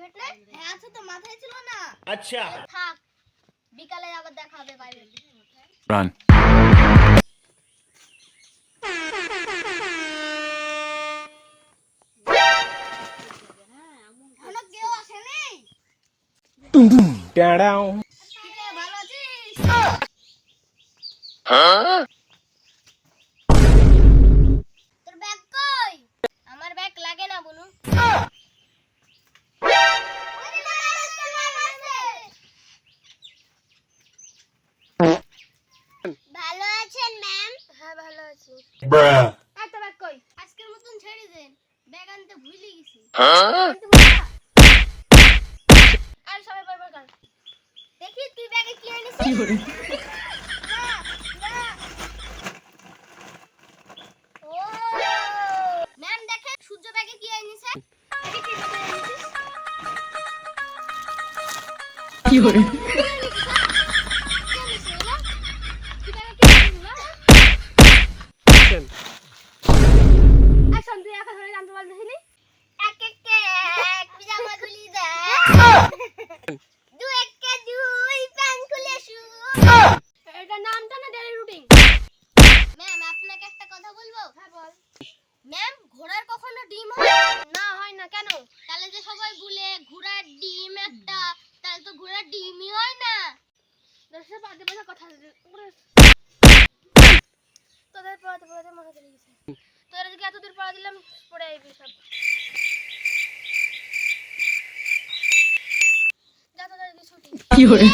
Private না? হ্যাঁ আছে তো, মাথায় ছিল না। আচ্ছা থাক, বিকালে আবার দেখা হবে প্রাইভেট। Run. এখনো কেউ আসেনি? ট্যাড়াও কিরে, ভালো আছিস? তোর ব্যাগ কই? আমার ব্যাগ লাগে না বনু। ভালো আছেন ম্যাম? হ্যাঁ ভালো আছি। bruh আর তোর ব্যাগ কই? আজকের মতন ছেড়ে দেন, ব্যাগ আনতে ভুলে গেছি। আর সবাই বলবো কাল দেখি তুই ব্যাগে কি এনেছিস। না, না। ও ম্যাম দেখেন সূর্য ব্যাগে কি এনেছে। দেখি কি ব্যাগে এনেছিস। কি হরে এখন তুই একা ধরে জানতে পারছিলি এক এক এক পিজামা খুলি দে দু এক কে দুই প্যান খুলে শু। এটা নামটা না ডেইলি রুটিন। ম্যাম আপনাকে একটা কথা বলবো। হ্যাঁ বল। ম্যাম ঘোড়ার কখনো ডিম হয় না? হয় না কেন? তাহলে যে সবাই বলে ঘোড়ার ডিম একটা, তাহলে তো ঘোড়ার ডিমই হয় না। দশটা বাজে বাজে কথা তোদের পড়াতে পড়াতে মনে চলে গেছে। তোদের আজকে এত দূর পড়া দিলাম, পড়ে আইবি সব। যা তোদের ছুটি। কি হরে